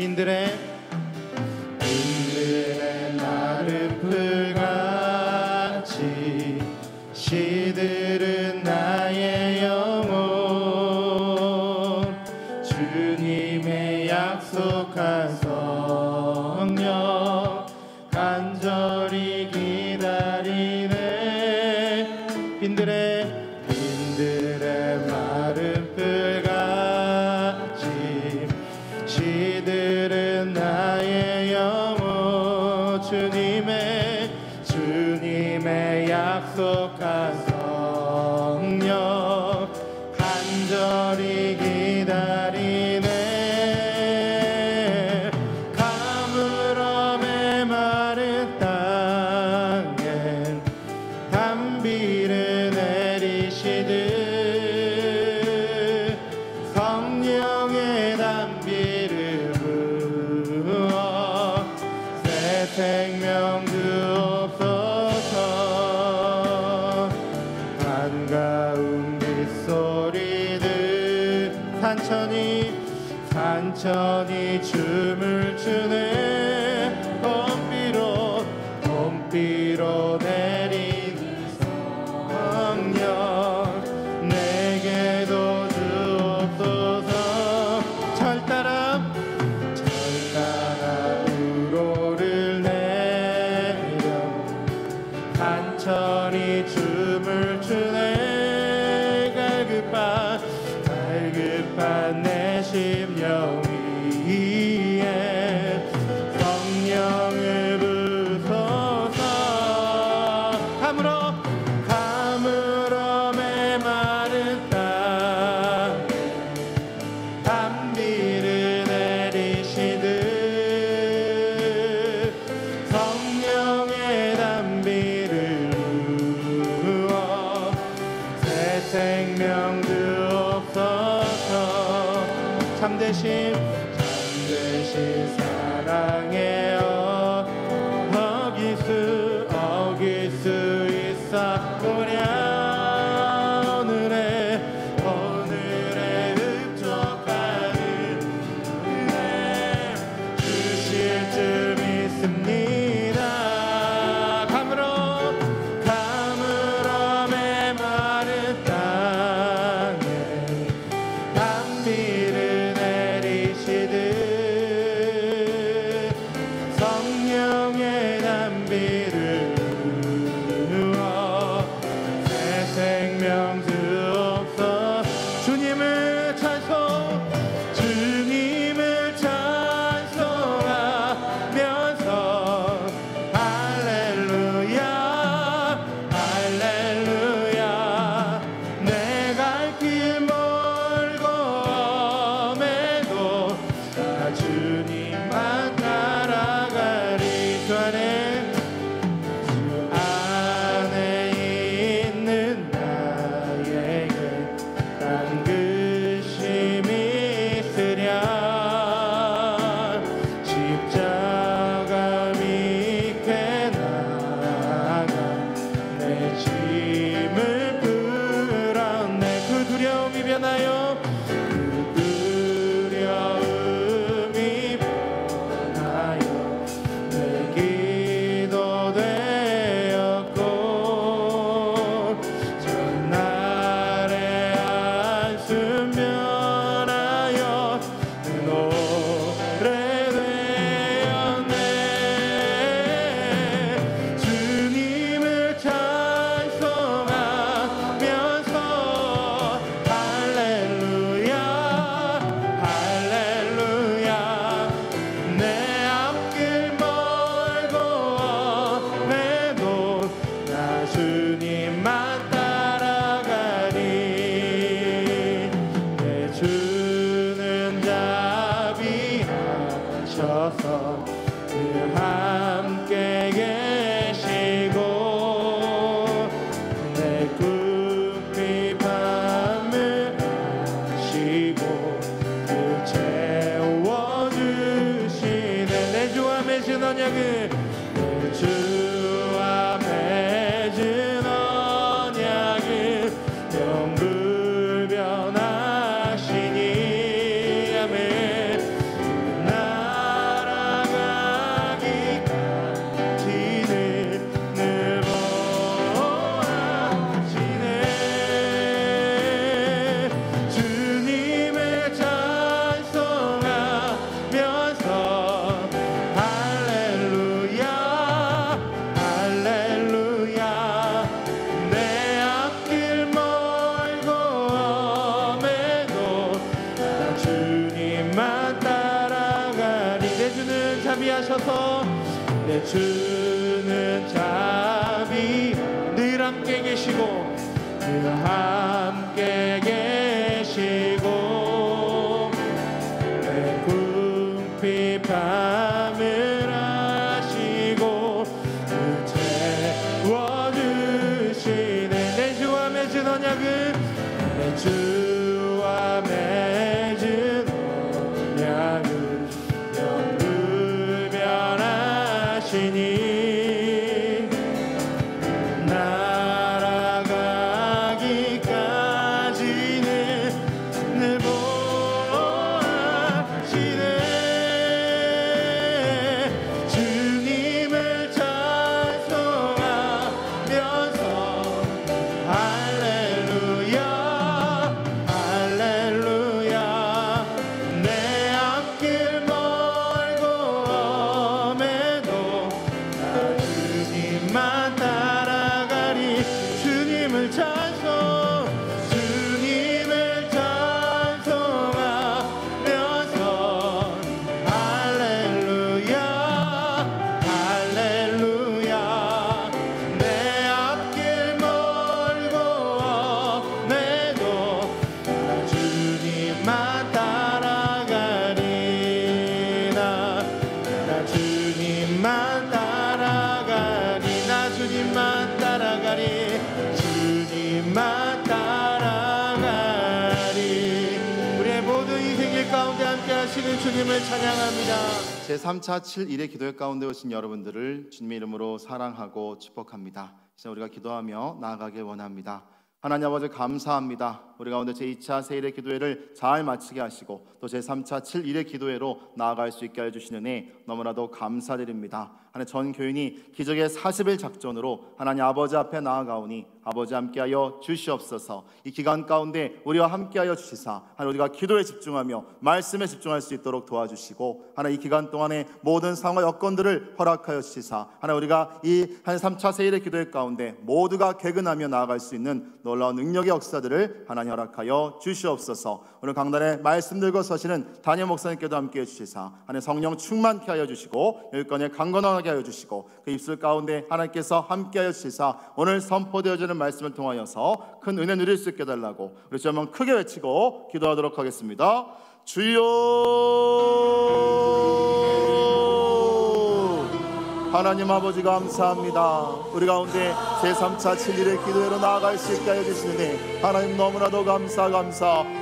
빈들의 마른 풀같이 시들은 나의 영혼 주님의 약속한 성령 간절히 기다리네. 빈들의 마른 풀같이 시들은 나의 영혼 주님의 약속한 성령 간절히 기다리네. 가물어 메마른 땅에 단비를 내리시듯 성령의 단비를 부어 새 생명 주옵소서. 반가운 빗소리들 산천이 춤을 추네. 봄비로 내리는 성령 내게도 주옵소서. 철 따라 우로를 내려 산천이 춤을 추네. 갈급한 내 심령 위에 성령을 부소서. 가물어 메마른 땅 단비를 내리시듯 성령의 단비를 부어 새 생명 주옵소서. 참되신 사랑에 어길 수 있사오랴. 오늘의 흡족한 은혜 주실 줄 믿습니다. 가물어 메마른 땅에 단비를 내리시듯 성령의 단비를 부어 새 생명 주옵소서. 주님을 찬송하면서 할렐루야 할렐루야. 내 갈 길 멀고 험해도 나 주님만 따라가리. 주 안에 있는 나에게 딴 근심이 있으랴. 십자가 밑에 나가 내 짐을 풀었네. 그 두려움이 변하여 내 기도 되었고 전날의 한숨 변하여 노래 되었네. 주님을 찬송하면서 할렐루야 할렐루야. 내 앞길 멀고 험해도 나 주님만 따라가리. 내 주는 자비하셔서 늘 함께 계시고 내 굽이 밤을 하시고 늘 채워주시네. 내 주와 맺은 언약을 영불변하시니 아멘. 나 자비하셔서 내 주는 자비 늘 함께 계시고 늘 함께 계시고 내 궁핍 밤을 아시고 채워주시네. 내 주와 맺은 언약은 내 주와 맺은 언약은 영불변하시니 주님만 따라가리. 우리의 모든 이 생길 가운데 함께 하시는 주님을 찬양합니다. 제3차 7일의 기도회 가운데 오신 여러분들을 주님의 이름으로 사랑하고 축복합니다. 이제 우리가 기도하며 나아가길 원합니다. 하나님 아버지 감사합니다. 우리 가운데 제2차 세일의 기도회를 잘 마치게 하시고 또 제3차 7일의 기도회로 나아갈 수 있게 해주시는 애 너무나도 감사드립니다. 하나님 전 교인이 기적의 40일 작전으로 하나님 아버지 앞에 나아가오니 아버지 함께하여 주시옵소서. 이 기간 가운데 우리와 함께하여 주시사 하나님 우리가 기도에 집중하며 말씀에 집중할 수 있도록 도와주시고 하나님 이 기간 동안에 모든 상황 여건들을 허락하여 주시사 하나님 우리가 이 한 3차 세일의 기도회 가운데 모두가 개근하며 나아갈 수 있는 놀라운 능력의 역사들을 하나님 허락하여 주시옵소서. 오늘 강단에 말씀 들고 서시는 담임 목사님께도 함께해 주시사 하나님 성령 충만케 하여 주시고 일권에 강건하게 하여 주시고 그 입술 가운데 하나님께서 함께하여 주시사 오늘 선포되어지는 말씀을 통하여서 큰 은혜 누릴 수 있게 해달라고 우리 주 한번 크게 외치고 기도하도록 하겠습니다. 주여 하나님 아버지 감사합니다. 우리 가운데 제3차 7일의 기도회로 나아갈 수 있게 하여 주시니 하나님 너무나도 감사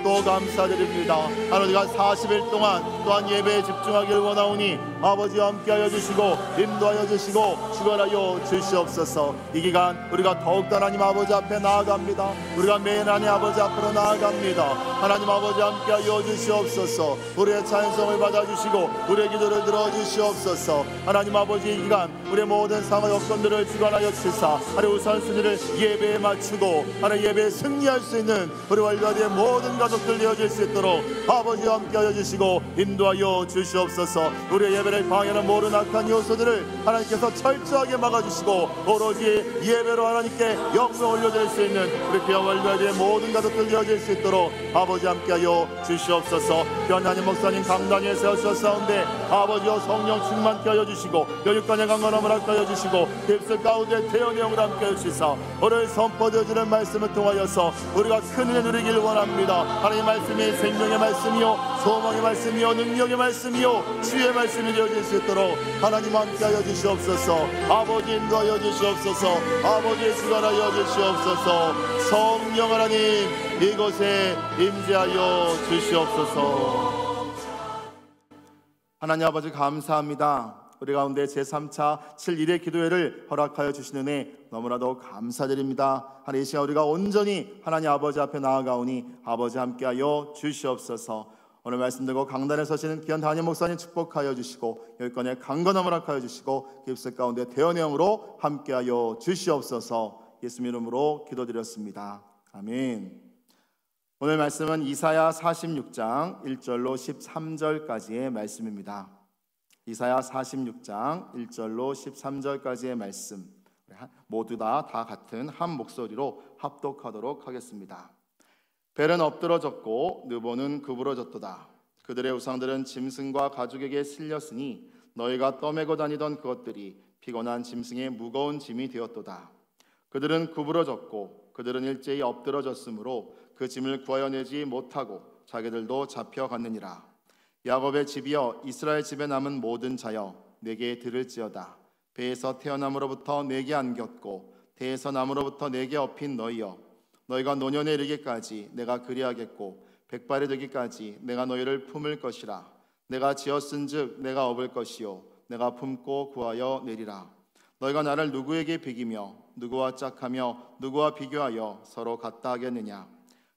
또 감사드립니다. 하나님 우리가 40일 동안 또한 예배에 집중하길 원하오니 아버지와 함께하여 주시고 인도하여 주시고 축원하여 주시옵소서. 이 기간 우리가 더욱더 하나님 아버지 앞에 나아갑니다. 우리가 매일 하나님 아버지 앞으로 나아갑니다. 하나님 아버지 함께하여 주시옵소서. 우리의 찬송을 받아주시고 우리의 기도를 들어주시옵소서. 하나님 아버지 이 기간 우리의 모든 상황 여건들을 주관하여 주시사 하나님 우선순위를 예배에 맞추고 하나님 예배에 승리할 수 있는 우리 월드와드의 모든 가족들 되어질 수 있도록 아버지와 함께하여 주시고 인도하여 주시옵소서. 우리의 예배를 방해하는 모든 악한 요소들을 하나님께서 철저하게 막아주시고 오로지 예배로 하나님께 영광 올려드릴 수 있는 우리 귀한 월드와드의 모든 가족들 되어질 수 있도록 아버지 함께하여 주시옵소서. 하나님 목사님 강단 위에 세우셨사온데 아버지와 성령 충만케 하여 주시고 여육간의 강건함을 함께하여 주시고 입술 가운데 태연형을 함께하여 주시사 오늘 선포되어지는 말씀을 통하여서 우리가 큰 은혜 누리길 원합니다. 하나님 말씀이 생명의 말씀이요 소망의 말씀이요 능력의 말씀이요 치유의 말씀이 되어질 수 있도록 하나님 함께하여 주시옵소서. 아버지 인도하여 주시옵소서. 아버지의 주관하여 주시옵소서. 성령 하나님 이곳에 임재하여 주시옵소서. 하나님 아버지 감사합니다. 우리 가운데 제3차 7일의 기도회를 허락하여 주시는 애 너무나도 감사드립니다. 하나님 이 시간 우리가 온전히 하나님 아버지 앞에 나아가오니 아버지 함께하여 주시옵소서. 오늘 말씀 듣고 강단에 서시는 귀한 담임 목사님 축복하여 주시고 열건의 강건함을 허락하여 주시고 입술 가운데 대언의 영으로 함께하여 주시옵소서. 예수님 이름으로 기도드렸습니다. 아멘. 오늘 말씀은 이사야 46장 1절로 13절까지의 말씀입니다. 이사야 46장 1절로 13절까지의 말씀 모두 다 같은 한 목소리로 합독하도록 하겠습니다. 벨은 엎드러졌고 느보는 구부러졌도다. 그들의 우상들은 짐승과 가죽에게 실렸으니 너희가 떠매고 다니던 그것들이 피곤한 짐승의 무거운 짐이 되었도다. 그들은 구부러졌고 그들은 일제히 엎드러졌으므로 그 짐을 구하여 내지 못하고 자기들도 잡혀갔느니라. 야곱의 집이여, 이스라엘 집에 남은 모든 자여, 내게 들을지어다. 배에서 태어남으로부터 내게 안겼고 태에서 남으로부터 내게 업힌 너희여, 너희가 노년에 이르기까지 내가 그리하겠고 백발이 되기까지 내가 너희를 품을 것이라. 내가 지었은즉 내가 업을 것이요 내가 품고 구하여 내리라. 너희가 나를 누구에게 비기며 누구와 짝하며 누구와 비교하여 서로 같다 하겠느냐.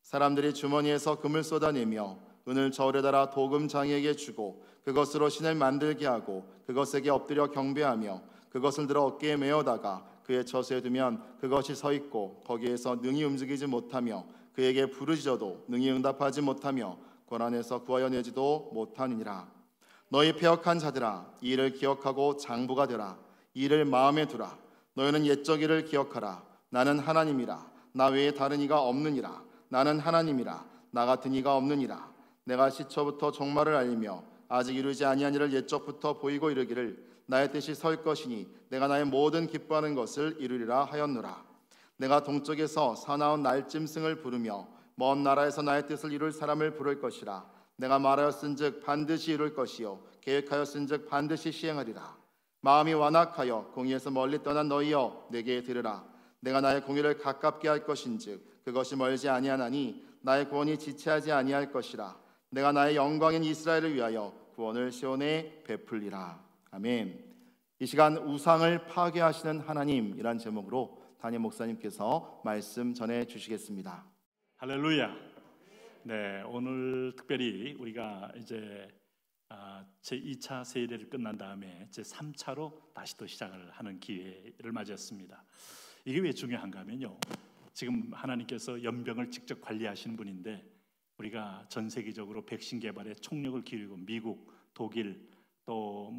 사람들이 주머니에서 금을 쏟아내며 은을 저울에 달아 도금 장이에게 주고 그것으로 신을 만들게 하고 그것에게 엎드려 경배하며 그것을 들어 어깨에 메어다가 그의 처소에 두면 그것이 서 있고 거기에서 능히 움직이지 못하며 그에게 부르짖어도 능히 응답하지 못하며 고난에서 구하여 내지도 못하느니라. 너희 패역한 자들아, 이 일을 기억하고 장부가 되라. 이 일을 마음에 두라. 너희는 옛적 일을 기억하라. 나는 하나님이라. 나 외에 다른 이가 없느니라. 나는 하나님이라. 나 같은 이가 없느니라. 내가 시초부터 종말을 알리며 아직 이루지 아니한 일을 옛적부터 보이고 이르기를 나의 뜻이 설 것이니 내가 나의 모든 기뻐하는 것을 이루리라 하였노라. 내가 동쪽에서 사나운 날짐승을 부르며 먼 나라에서 나의 뜻을 이룰 사람을 부를 것이라. 내가 말하였은즉 반드시 이룰 것이요 계획하였은즉 반드시 시행하리라. 마음이 완악하여 공의에서 멀리 떠난 너희여, 내게 들으라. 내가 나의 공의를 가깝게 할 것인즉 그것이 멀지 아니하나니 나의 구원이 지체하지 아니할 것이라. 내가 나의 영광인 이스라엘을 위하여 구원을 시온에 베풀리라. 아멘. 이 시간 우상을 파괴하시는 하나님이란 제목으로 담임 목사님께서 말씀 전해 주시겠습니다. 할렐루야. 네, 오늘 특별히 우리가 이제 제2차 세일을 끝난 다음에 제3차로 다시 또 시작을 하는 기회를 맞이했습니다. 이게 왜 중요한가 하면요, 지금 하나님께서 연병을 직접 관리하시는 분인데 우리가 전 세계적으로 백신 개발에 총력을 기울이고 미국, 독일 또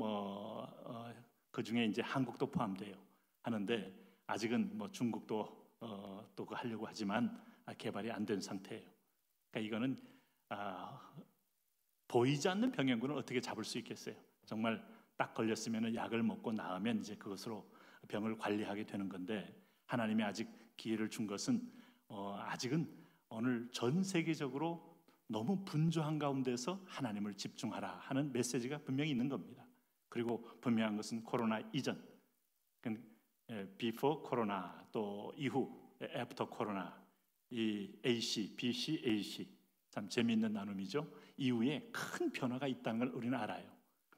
그 중에 이제 한국도 포함돼요 하는데 아직은 중국도 또 그거 하려고 하지만 개발이 안 된 상태예요. 그러니까 이거는 보이지 않는 병행군을 어떻게 잡을 수 있겠어요? 정말 딱 걸렸으면 약을 먹고 나으면 이제 그것으로 병을 관리하게 되는 건데 하나님이 아직 기회를 준 것은 아직은 오늘 전 세계적으로 너무 분주한 가운데서 하나님을 집중하라 하는 메시지가 분명히 있는 겁니다. 그리고 분명한 것은 코로나 이전, before 코로나 또 이후 after 코로나, 이 AC, BC, AC 참 재미있는 나눔이죠. 이후에 큰 변화가 있다는 걸 우리는 알아요.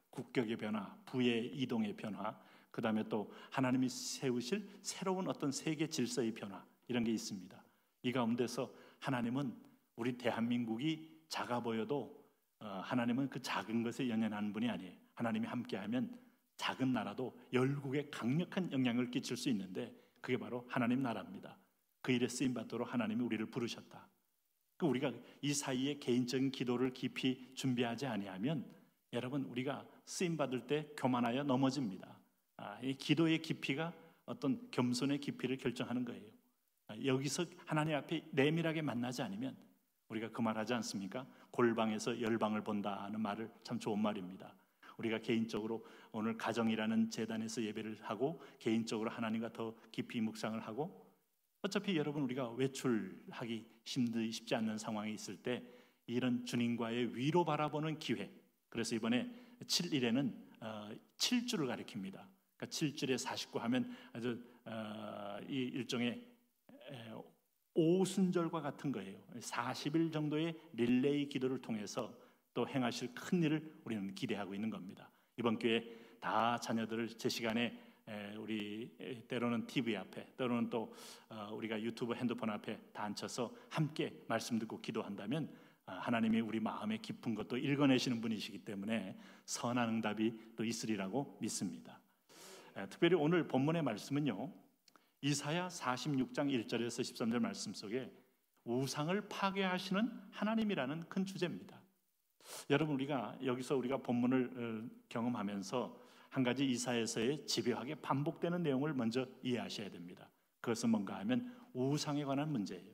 국격의 변화, 부의 이동의 변화, 그 다음에 또 하나님이 세우실 새로운 어떤 세계 질서의 변화, 이런 게 있습니다. 이 가운데서 하나님은 우리 대한민국이 작아 보여도 하나님은 그 작은 것에 연연하는 분이 아니에요. 하나님이 함께하면 작은 나라도 열국에 강력한 영향을 끼칠 수 있는데 그게 바로 하나님 나라입니다. 그 일에 쓰임받도록 하나님이 우리를 부르셨다. 우리가 이 사이에 개인적인 기도를 깊이 준비하지 아니하면 여러분 우리가 쓰임받을 때 교만하여 넘어집니다. 이 기도의 깊이가 어떤 겸손의 깊이를 결정하는 거예요. 여기서 하나님 앞에 내밀하게 만나지 않으면 우리가 그 말 하지 않습니까? 골방에서 열방을 본다는 말을 참 좋은 말입니다. 우리가 개인적으로 오늘 가정이라는 재단에서 예배를 하고 개인적으로 하나님과 더 깊이 묵상을 하고 어차피 여러분 우리가 외출하기 쉽지 않는 상황이 있을 때 이런 주님과의 위로 바라보는 기회, 그래서 이번에 7일에는 7주를 가리킵니다. 그러니까 7줄에 49 하면 아주 이 일종의 오순절과 같은 거예요. 40일 정도의 릴레이 기도를 통해서 또 행하실 큰 일을 우리는 기대하고 있는 겁니다. 이번 기회에 다 자녀들을 제 시간에 우리 때로는 TV 앞에 때로는 또 우리가 유튜브 핸드폰 앞에 다 앉혀서 함께 말씀 듣고 기도한다면 하나님이 우리 마음에 깊은 것도 읽어내시는 분이시기 때문에 선한 응답이 또 있으리라고 믿습니다. 특별히 오늘 본문의 말씀은요, 이사야 46장 1절에서 13절 말씀 속에 우상을 파괴하시는 하나님이라는 큰 주제입니다. 여러분 우리가 여기서 우리가 본문을 경험하면서 한 가지 이사야서의 집요하게 반복되는 내용을 먼저 이해하셔야 됩니다. 그것은 뭔가 하면 우상에 관한 문제예요.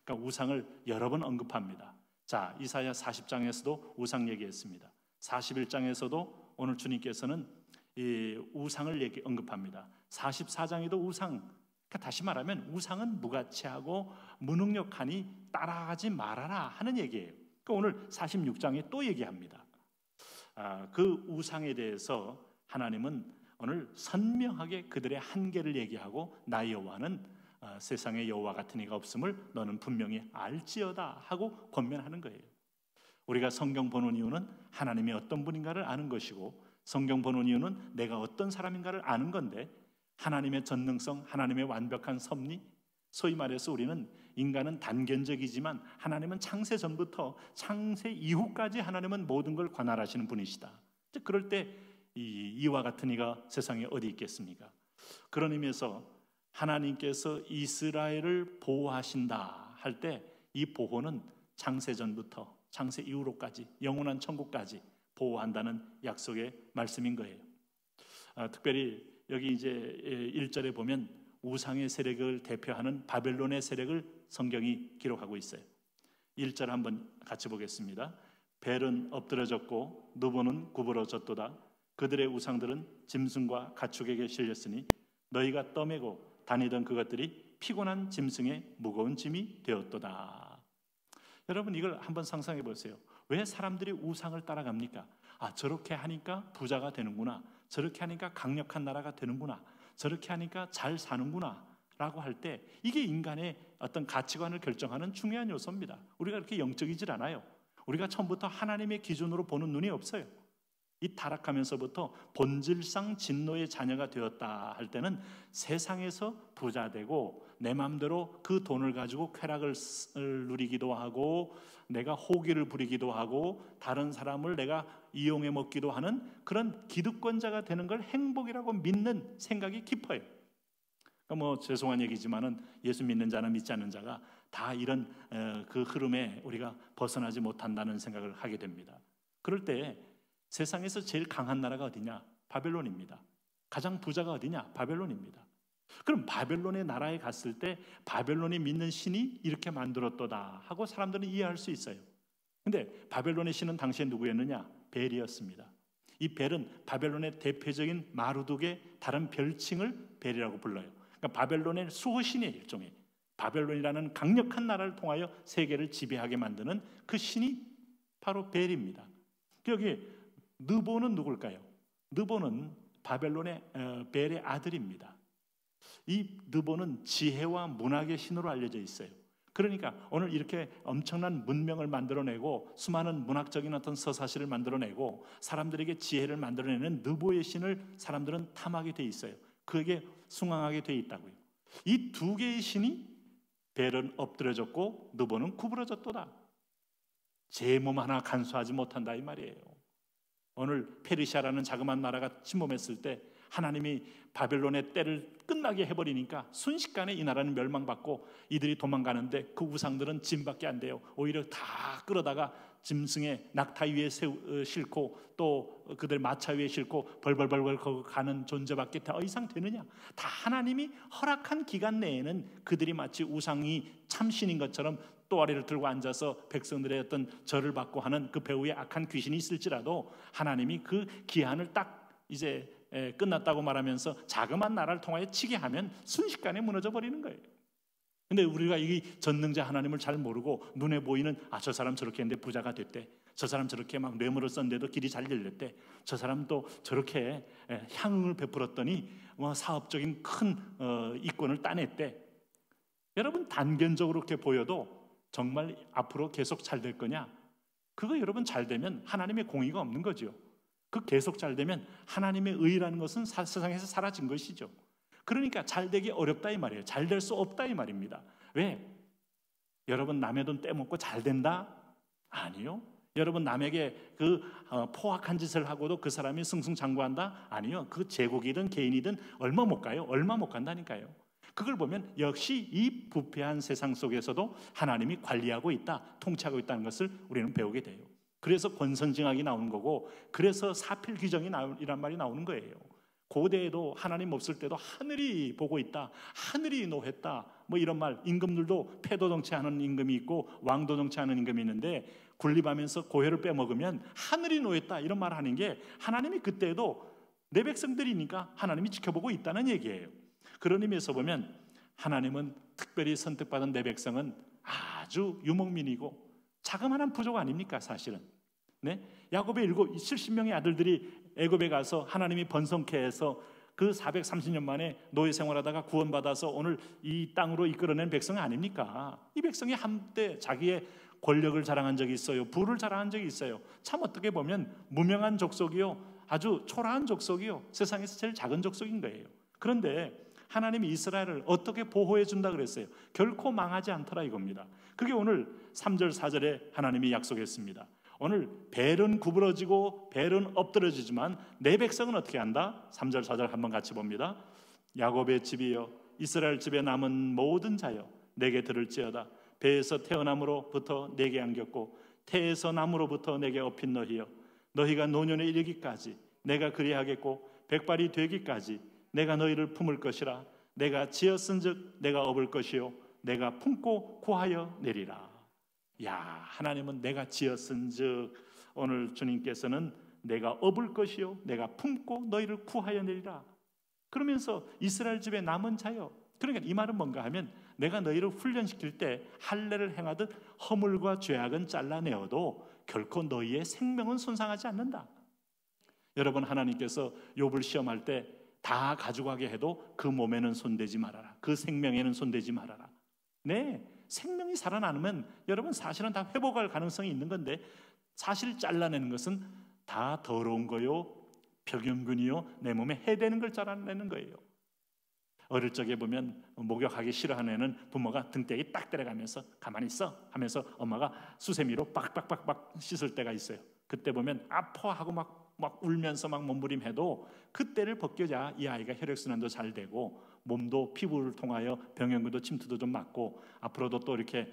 그러니까 우상을 여러 번 언급합니다. 자, 이사야 40장에서도 우상 얘기했습니다. 41장에서도 오늘 주님께서는 이 우상을 언급합니다. 44장에도 우상, 그러니까 다시 말하면 우상은 무가치하고 무능력하니 따라하지 말아라 하는 얘기예요. 그러니까 오늘 46장에 또 얘기합니다. 그 우상에 대해서 하나님은 오늘 선명하게 그들의 한계를 얘기하고 나 여호와는 세상에 여호와 같은 이가 없음을 너는 분명히 알지어다 하고 권면하는 거예요. 우리가 성경 보는 이유는 하나님이 어떤 분인가를 아는 것이고, 성경 보는 이유는 내가 어떤 사람인가를 아는 건데, 하나님의 전능성, 하나님의 완벽한 섭리, 소위 말해서 우리는 인간은 단견적이지만 하나님은 창세 전부터 창세 이후까지 하나님은 모든 걸 관할하시는 분이시다. 그럴 때 이와 같은 이가 세상에 어디 있겠습니까? 그런 의미에서 하나님께서 이스라엘을 보호하신다 할 때 이 보호는 창세 전부터 창세 이후로까지 영원한 천국까지 보호한다는 약속의 말씀인 거예요. 특별히 여기 이제 1절에 보면 우상의 세력을 대표하는 바벨론의 세력을 성경이 기록하고 있어요. 1절 한번 같이 보겠습니다. 벨은 엎드러졌고 누보는 구부러졌도다. 그들의 우상들은 짐승과 가축에게 실렸으니 너희가 떠매고 다니던 그것들이 피곤한 짐승의 무거운 짐이 되었도다. 여러분, 이걸 한번 상상해 보세요. 왜 사람들이 우상을 따라갑니까? 저렇게 하니까 부자가 되는구나, 저렇게 하니까 강력한 나라가 되는구나, 저렇게 하니까 잘 사는구나 라고 할 때 이게 인간의 어떤 가치관을 결정하는 중요한 요소입니다. 우리가 그렇게 영적이질 않아요. 우리가 처음부터 하나님의 기준으로 보는 눈이 없어요. 이 타락하면서부터 본질상 진노의 자녀가 되었다 할 때는 세상에서 부자 되고 내 마음대로 그 돈을 가지고 쾌락을 누리기도 하고 내가 호기를 부리기도 하고 다른 사람을 내가 이용해 먹기도 하는 그런 기득권자가 되는 걸 행복이라고 믿는 생각이 깊어요. 그러니까 뭐 죄송한 얘기지만은 예수 믿는 자나 믿지 않는 자가 다 이런 그 흐름에 우리가 벗어나지 못한다는 생각을 하게 됩니다. 그럴 때 세상에서 제일 강한 나라가 어디냐? 바벨론입니다. 가장 부자가 어디냐? 바벨론입니다. 그럼 바벨론의 나라에 갔을 때 바벨론이 믿는 신이 이렇게 만들었도다 하고 사람들은 이해할 수 있어요. 근데 바벨론의 신은 당시에 누구였느냐? 벨이었습니다. 이 벨은 바벨론의 대표적인 마루둑의 다른 별칭을 벨이라고 불러요. 그러니까 바벨론의 수호신이에요. 일종의 바벨론이라는 강력한 나라를 통하여 세계를 지배하게 만드는 그 신이 바로 벨입니다. 여기 느보는 누굴까요? 느보는 바벨론의 벨의 아들입니다. 이 느보는 지혜와 문학의 신으로 알려져 있어요. 그러니까 오늘 이렇게 엄청난 문명을 만들어내고 수많은 문학적인 어떤 서사시를 만들어내고 사람들에게 지혜를 만들어내는 느보의 신을 사람들은 탐하게 돼 있어요. 그에게 숭앙하게 돼 있다고요. 이 두 개의 신이 벨은 엎드려졌고 느보는 구부러졌도다. 제 몸 하나 간수하지 못한다 이 말이에요. 오늘 페르시아라는 자그마한 나라가 침범했을 때 하나님이 바벨론의 때를 끝나게 해버리니까 순식간에 이 나라는 멸망받고 이들이 도망가는데 그 우상들은 짐밖에 안 돼요. 오히려 다 끌어다가 짐승의 낙타 위에 싣고 또 그들 마차 위에 싣고 벌벌벌벌 가는 존재밖에 더 이상 되느냐? 다 하나님이 허락한 기간 내에는 그들이 마치 우상이 참신인 것처럼 또아리를 들고 앉아서 백성들의 어떤 절을 받고 하는 그 배후에 악한 귀신이 있을지라도 하나님이 그 기한을 딱 이제 끝났다고 말하면서 자그마한 나라를 통하여 치게 하면 순식간에 무너져 버리는 거예요. 근데 우리가 이 전능자 하나님을 잘 모르고 눈에 보이는 저 사람 저렇게 했는데 부자가 됐대, 저 사람 저렇게 막 뇌물을 썼는데도 길이 잘 열렸대, 저 사람 또 저렇게 향응을 베풀었더니 뭐 사업적인 큰 이권을 따냈대. 여러분, 단견적으로 그렇게 보여도 정말 앞으로 계속 잘 될 거냐? 그거 여러분 잘 되면 하나님의 공의가 없는 거죠. 그 계속 잘 되면 하나님의 의라는 것은 세상에서 사라진 것이죠. 그러니까 잘 되기 어렵다 이 말이에요. 잘 될 수 없다 이 말입니다. 왜? 여러분 남의 돈 떼먹고 잘 된다? 아니요. 여러분 남에게 그 포악한 짓을 하고도 그 사람이 승승장구한다? 아니요. 그 제국이든 개인이든 얼마 못 가요. 얼마 못 간다니까요. 그걸 보면 역시 이 부패한 세상 속에서도 하나님이 관리하고 있다, 통치하고 있다는 것을 우리는 배우게 돼요. 그래서 권선징악이 나오는 거고, 그래서 사필귀정이란 말이 나오는 거예요. 고대에도 하나님 없을 때도 하늘이 보고 있다, 하늘이 노했다, 뭐 이런 말. 임금들도 패도 정치하는 임금이 있고 왕도 정치하는 임금이 있는데 군림하면서 고혈을 빼먹으면 하늘이 노했다 이런 말 하는 게 하나님이 그때도 내 백성들이니까 하나님이 지켜보고 있다는 얘기예요. 그런 의미에서 보면 하나님은 특별히 선택받은 내 백성은 아주 유목민이고 자그마한 부족 아닙니까 사실은. 네? 야곱의 70명의 아들들이 애굽에 가서 하나님이 번성케 해서 그 430년 만에 노예 생활하다가 구원받아서 오늘 이 땅으로 이끌어낸 백성 아닙니까? 이 백성이 한때 자기의 권력을 자랑한 적이 있어요. 부를 자랑한 적이 있어요. 참 어떻게 보면 무명한 족속이요, 아주 초라한 족속이요, 세상에서 제일 작은 족속인 거예요. 그런데 하나님이 이스라엘을 어떻게 보호해 준다 그랬어요? 결코 망하지 않더라 이겁니다. 그게 오늘 3절 4절에 하나님이 약속했습니다. 오늘 벨은 구부러지고 벨은 엎드러지지만 내 백성은 어떻게 한다? 3절 4절 한번 같이 봅니다. 야곱의 집이여, 이스라엘 집에 남은 모든 자여, 내게 들을지어다. 배에서 태어남으로부터 내게 안겼고 태에서 남으로부터 내게 업힌 너희여, 너희가 노년에 이르기까지 내가 그리하겠고 백발이 되기까지 내가 너희를 품을 것이라. 내가 지었은즉 내가 업을 것이요 내가 품고 구하여 내리라. 야, 하나님은 내가 지었은즉, 오늘 주님께서는 내가 업을 것이요 내가 품고 너희를 구하여 내리라. 그러면서 이스라엘 집에 남은 자요, 그러니까 이 말은 뭔가 하면 내가 너희를 훈련시킬 때 할례를 행하듯 허물과 죄악은 잘라내어도 결코 너희의 생명은 손상하지 않는다. 여러분, 하나님께서 욥을 시험할 때 다 가져가게 해도 그 몸에는 손대지 말아라, 그 생명에는 손대지 말아라. 네, 생명이 살아나면 여러분 사실은 다 회복할 가능성이 있는 건데 사실 잘라내는 것은 다 더러운 거요, 병균이요, 내 몸에 해대는 걸 잘라내는 거예요. 어릴 적에 보면 목욕하기 싫어하는 애는 부모가 등대기 딱 때려가면서 가만히 있어 하면서 엄마가 수세미로 빡빡빡빡 씻을 때가 있어요. 그때 보면 아파하고 막 울면서 막 몸부림해도 그때를 벗겨야 이 아이가 혈액순환도 잘 되고 몸도 피부를 통하여 병원균도 침투도 좀 맞고 앞으로도 또 이렇게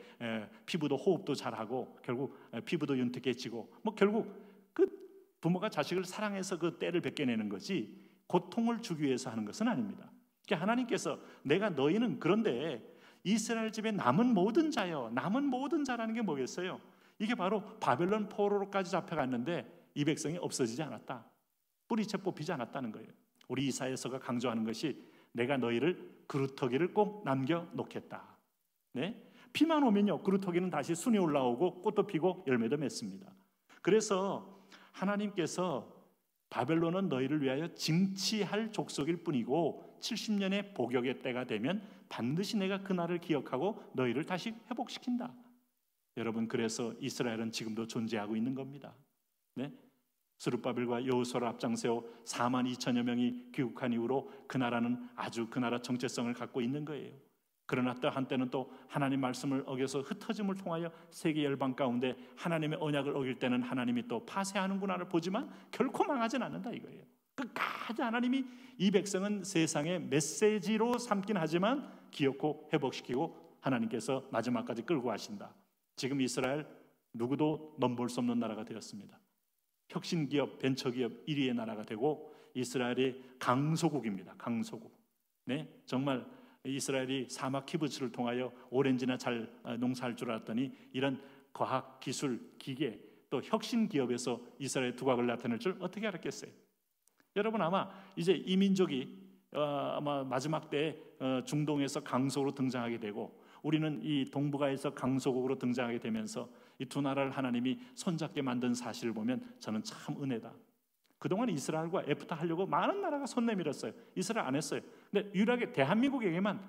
피부도 호흡도 잘하고 결국 피부도 윤택해지고, 뭐 결국 그 부모가 자식을 사랑해서 그 때를 벗겨내는 거지 고통을 주기 위해서 하는 것은 아닙니다. 그러니까 하나님께서 내가 너희는, 그런데 이스라엘 집에 남은 모든 자여, 남은 모든 자라는 게 뭐겠어요? 이게 바로 바벨론 포로로까지 잡혀갔는데 이 백성이 없어지지 않았다, 뿌리채 뽑히지 않았다는 거예요. 우리 이사야서가 강조하는 것이 내가 너희를 그루터기를 꼭 남겨놓겠다. 네? 비만 오면요, 그루터기는 다시 순이 올라오고 꽃도 피고 열매도 맺습니다. 그래서 하나님께서 바벨론은 너희를 위하여 징치할 족속일 뿐이고 70년의 복역의 때가 되면 반드시 내가 그날을 기억하고 너희를 다시 회복시킨다. 여러분, 그래서 이스라엘은 지금도 존재하고 있는 겁니다. 네? 스룹바벨과 여호수아를 앞장세워 4만 2천여 명이 귀국한 이후로 그 나라는 아주 그 나라 정체성을 갖고 있는 거예요. 그러나 또 한때는 또 하나님 말씀을 어겨서 흩어짐을 통하여 세계 열방 가운데 하나님의 언약을 어길 때는 하나님이 또 파쇄하는구나를 보지만 결코 망하진 않는다 이거예요. 끝까지 하나님이 이 백성은 세상의 메시지로 삼긴 하지만 기억고 회복시키고 하나님께서 마지막까지 끌고 가신다. 지금 이스라엘 누구도 넘볼 수 없는 나라가 되었습니다. 혁신기업, 벤처기업 1위의 나라가 되고 이스라엘이 강소국입니다. 강소국. 네, 정말 이스라엘이 사막 키부츠를 통하여 오렌지나 잘 농사할 줄 알았더니 이런 과학, 기술, 기계 또 혁신기업에서 이스라엘의 두각을 나타낼 줄 어떻게 알았겠어요? 여러분, 아마 이제 이 민족이 아마 마지막 때에 중동에서 강소국으로 등장하게 되고 우리는 이 동북아에서 강소국으로 등장하게 되면서 이 두 나라를 하나님이 손잡게 만든 사실을 보면 저는 참 은혜다. 그동안 이스라엘과 에프타 하려고 많은 나라가 손 내밀었어요. 이스라엘 안 했어요. 근데 유일하게 대한민국에게만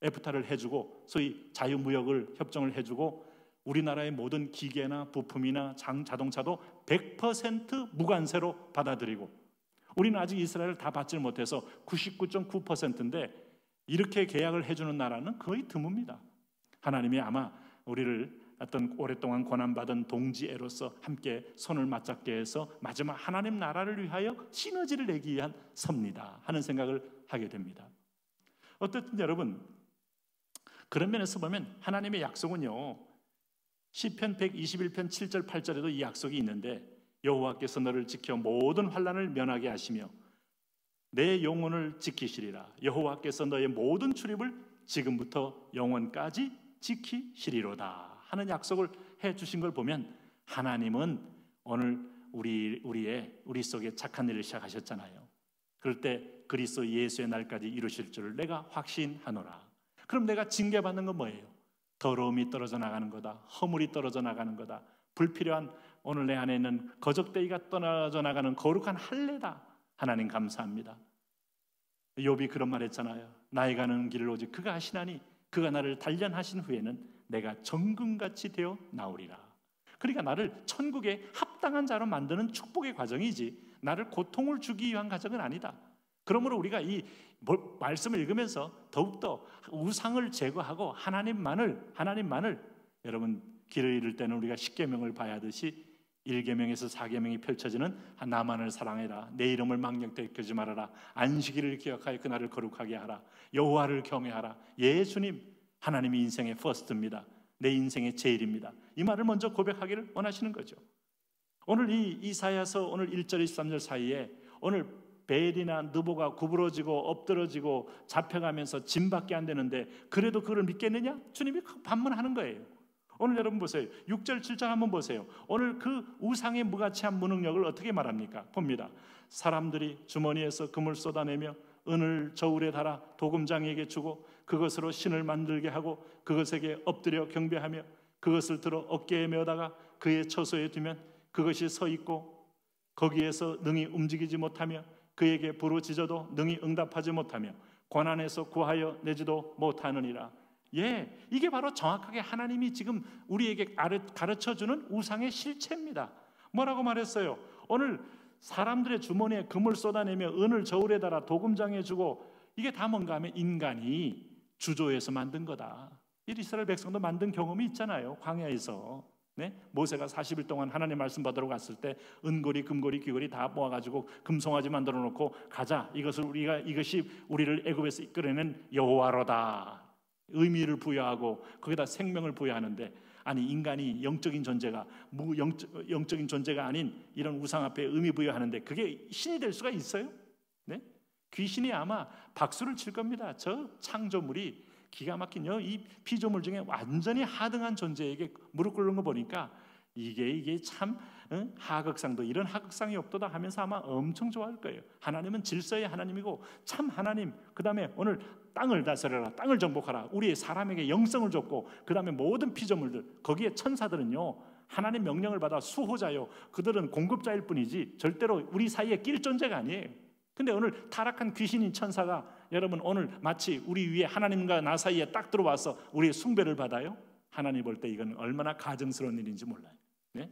에프타를 해주고 소위 자유무역을 협정을 해주고 우리나라의 모든 기계나 부품이나 자동차도 100% 무관세로 받아들이고, 우리는 아직 이스라엘을 다 받지 못해서 99.9%인데 이렇게 계약을 해주는 나라는 거의 드뭅니다. 하나님이 아마 우리를 어떤 오랫동안 고난받은 동지애로서 함께 손을 맞잡게 해서 마지막 하나님 나라를 위하여 시너지를 내기 위한 섭니다 하는 생각을 하게 됩니다. 어쨌든 여러분, 그런 면에서 보면 하나님의 약속은요, 시편 121편 7절 8절에도 이 약속이 있는데 여호와께서 너를 지켜 모든 환난을 면하게 하시며 내 영혼을 지키시리라. 여호와께서 너의 모든 출입을 지금부터 영원까지 지키시리로다 하는 약속을 해주신 걸 보면 하나님은 오늘 우리 속에 착한 일을 시작하셨잖아요. 그럴 때 그리스도 예수의 날까지 이루실 줄을 내가 확신하노라. 그럼 내가 징계받는 건 뭐예요? 더러움이 떨어져 나가는 거다. 허물이 떨어져 나가는 거다. 불필요한 오늘 내 안에 있는 거적대기가 떨어져 나가는 거룩한 할례다. 하나님 감사합니다. 욥이 그런 말 했잖아요. 나의 가는 길을 오직 그가 하시나니 그가 나를 단련하신 후에는 내가 정금같이 되어 나오리라. 그러니까 나를 천국에 합당한 자로 만드는 축복의 과정이지 나를 고통을 주기 위한 과정은 아니다. 그러므로 우리가 이 말씀을 읽으면서 더욱더 우상을 제거하고 하나님만을 여러분 길을 잃을 때는 우리가 십계명을 봐야 하듯이 1계명에서 4계명이 펼쳐지는 나만을 사랑해라, 내 이름을 망령되게 여기지 말아라, 안식일을 기억하여 그날을 거룩하게 하라, 여호와를 경외하라. 예수님 하나님이 인생의 퍼스트입니다. 내 인생의 제일입니다. 이 말을 먼저 고백하기를 원하시는 거죠. 오늘 이 이사야서 오늘 1절 23절 사이에 오늘 벨이나 느보가 구부러지고 엎드러지고 잡혀가면서 짐밖에 안 되는데 그래도 그걸 믿겠느냐? 주님이 반문하는 거예요. 오늘 여러분 보세요. 6절 7절 한번 보세요. 오늘 그 우상의 무가치한 무능력을 어떻게 말합니까? 봅니다. 사람들이 주머니에서 금을 쏟아내며 은을 저울에 달아 도금장에게 주고 그것으로 신을 만들게 하고 그것에게 엎드려 경배하며 그것을 들어 어깨에 메어다가 그의 처소에 두면 그것이 서 있고 거기에서 능히 움직이지 못하며 그에게 부르짖어도 능히 응답하지 못하며 고난에서 구하여 내지도 못하느니라. 예, 이게 바로 정확하게 하나님이 지금 우리에게 가르쳐주는 우상의 실체입니다. 뭐라고 말했어요? 오늘 사람들의 주머니에 금을 쏟아내며 은을 저울에 달아 도금장에 주고 이게 다 뭔가 하면 인간이 주조해서 만든 거다. 이스라엘 백성도 만든 경험이 있잖아요. 광야에서. 네? 모세가 40일 동안 하나님 말씀 받으러 갔을 때 은고리, 금고리, 귀고리 다 모아가지고 금송아지 만들어 놓고 가자. 이것이 우리를 애굽에서 이끌어낸 여호와로다. 의미를 부여하고 거기다 생명을 부여하는데 아니 인간이 영적인 존재가 영적인 존재가 아닌 이런 우상 앞에 의미 부여하는데 그게 신이 될 수가 있어요? 네? 귀신이 아마 박수를 칠 겁니다. 저 창조물이 기가 막힌 이 피조물 중에 완전히 하등한 존재에게 무릎 꿇는 거 보니까 이게 참 하극상도 이런 하극상이 없도다 하면서 아마 엄청 좋아할 거예요. 하나님은 질서의 하나님이고 참 하나님. 그 다음에 오늘 땅을 다스려라, 땅을 정복하라, 우리 사람에게 영성을 줬고 그 다음에 모든 피조물들 거기에 천사들은요 하나님 명령을 받아 수호자요 그들은 공급자일 뿐이지 절대로 우리 사이에 낄 존재가 아니에요. 근데 오늘 타락한 귀신인 천사가 여러분 오늘 마치 우리 위에 하나님과 나 사이에 딱 들어와서 우리의 숭배를 받아요. 하나님 볼 때 이건 얼마나 가증스러운 일인지 몰라요. 네?